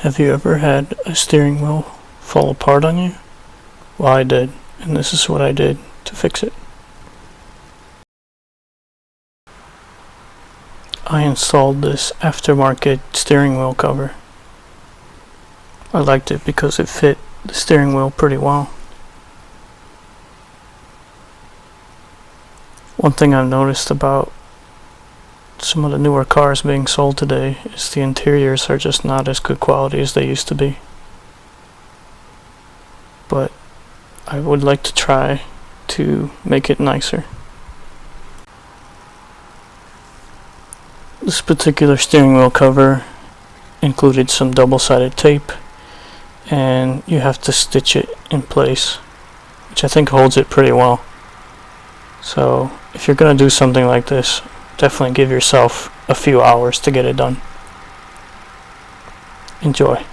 Have you ever had a steering wheel fall apart on you? Well, I did, and this is what I did to fix it. I installed this aftermarket steering wheel cover. I liked it because it fit the steering wheel pretty well. One thing I've noticed about some of the newer cars being sold today is the interiors are just not as good quality as they used to be. But I would like to try to make it nicer. This particular steering wheel cover included some double-sided tape, and you have to stitch it in place, which I think holds it pretty well. So if you're going to do something like this, definitely give yourself a few hours to get it done. Enjoy.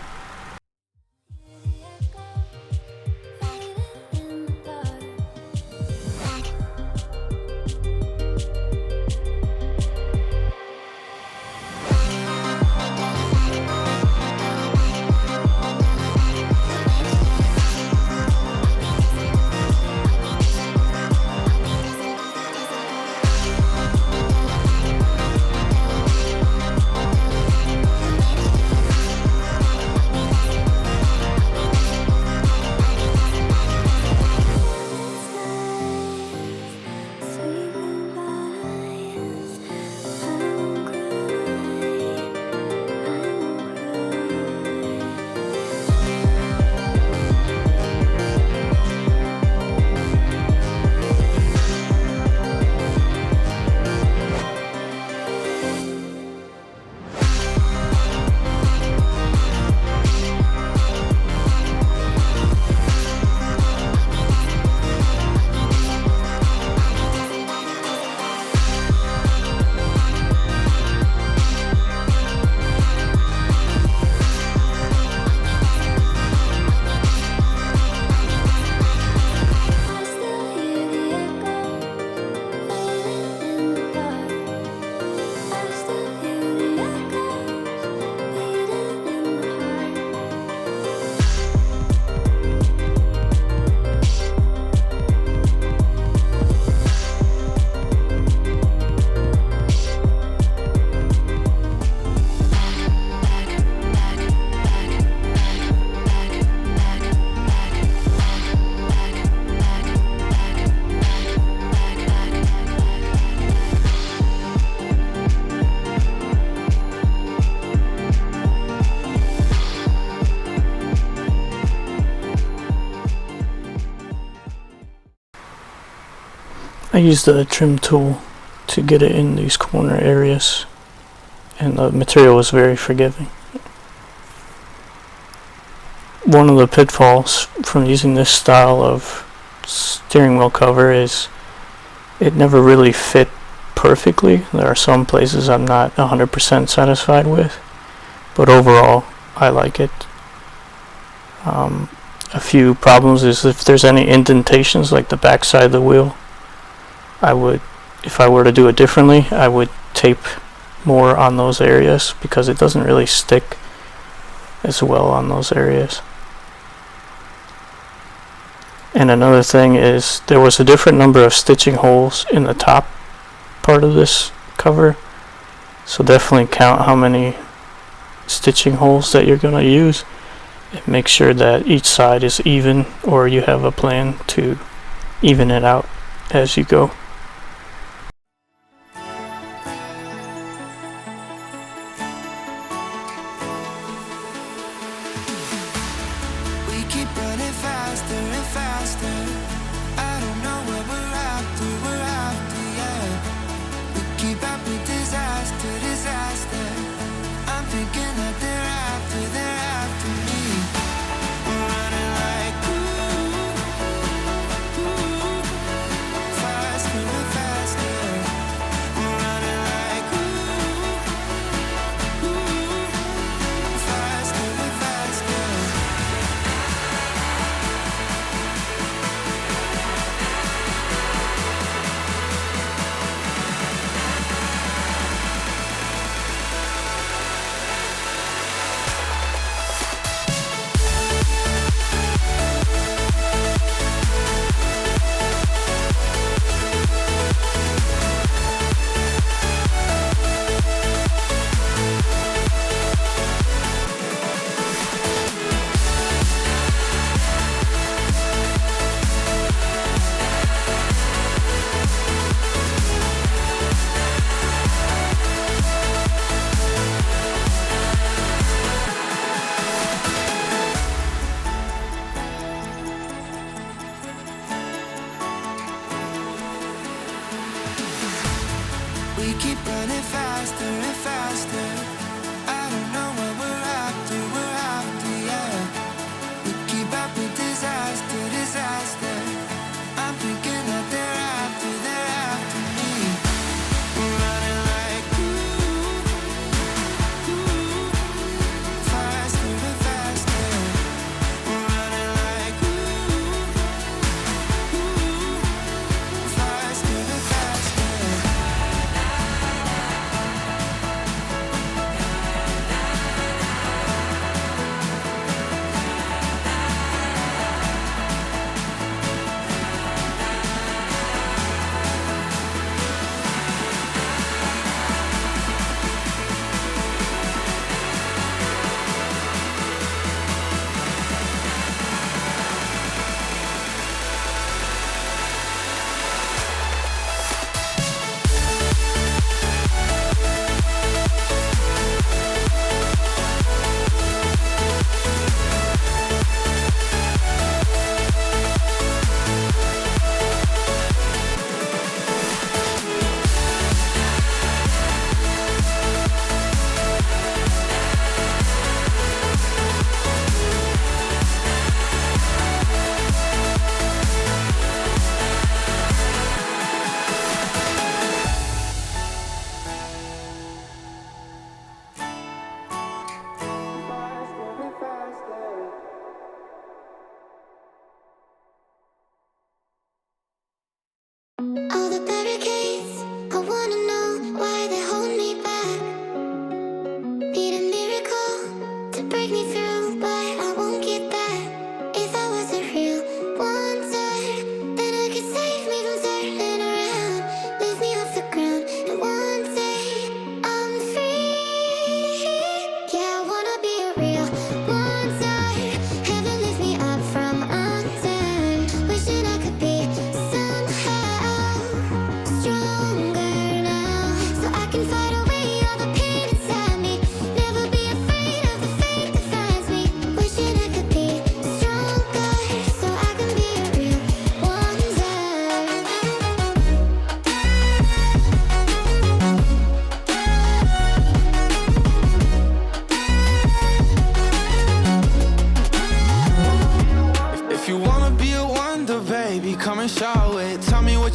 I used a trim tool to get it in these corner areas, and the material was very forgiving. One of the pitfalls from using this style of steering wheel cover is it never really fit perfectly. There are some places I'm not 100% satisfied with, but overall I like it. A few problems is if there's any indentations like the back side of the wheel, if I were to do it differently, I would tape more on those areas because it doesn't really stick as well on those areas. And another thing is there was a different number of stitching holes in the top part of this cover, so definitely count how many stitching holes that you're going to use and make sure that each side is even, or you have a plan to even it out as you go. Faster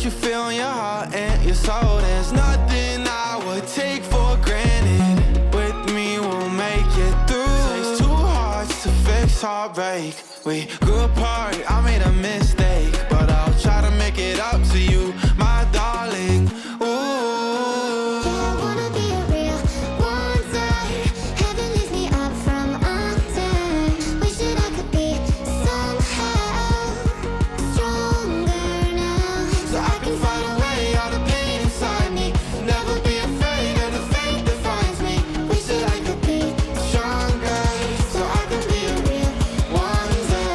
you feel in your heart and your soul. There's nothing I would take for granted. With me we'll make it through. Takes two hearts to fix heartbreak. We grew apart, I made a mistake, but I'll try to make it up to you, my darling. Ooh, I wanna be a real wonder. Heaven lifts me up from under. Wishing I could be somehow stronger now, so I can fight away all the pain inside me. Never be afraid of the fate that finds me. Wish that I could be stronger, so I can be a real wonder.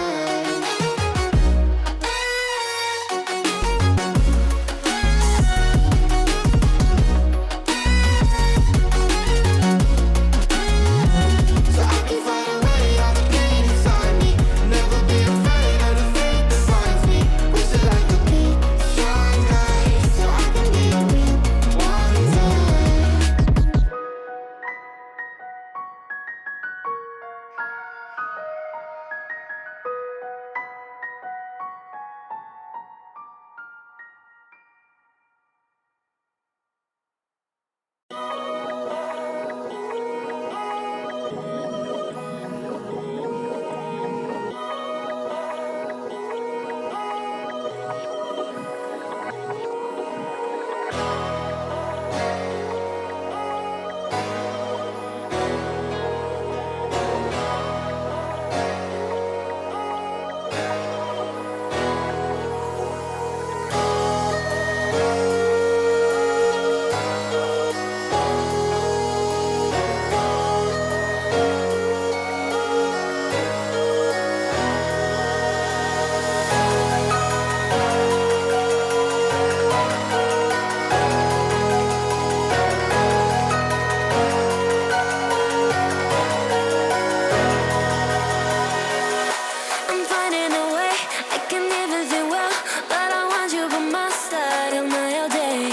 So I can fight away all the pain inside me. Never be afraid of the fate that finds me. Wish that I could be stronger, so I can be a real wonder. I'm finding a way, I can live with it well, but I want you by my side all night, all day.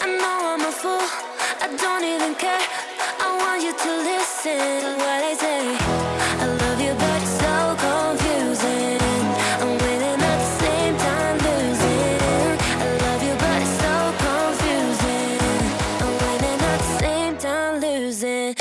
I know I'm a fool, I don't even care. I want you to listen to what I say. I love you but it's so confusing. I'm winning at the same time losing. I love you but it's so confusing. I'm winning at the same time losing.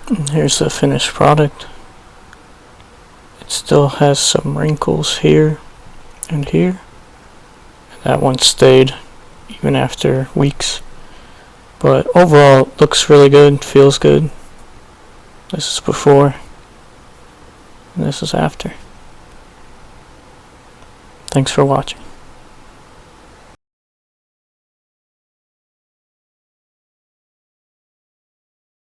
And here's the finished product. It still has some wrinkles here and here. And that one stayed even after weeks. But overall, it looks really good, feels good. This is before, and this is after. Thanks for watching.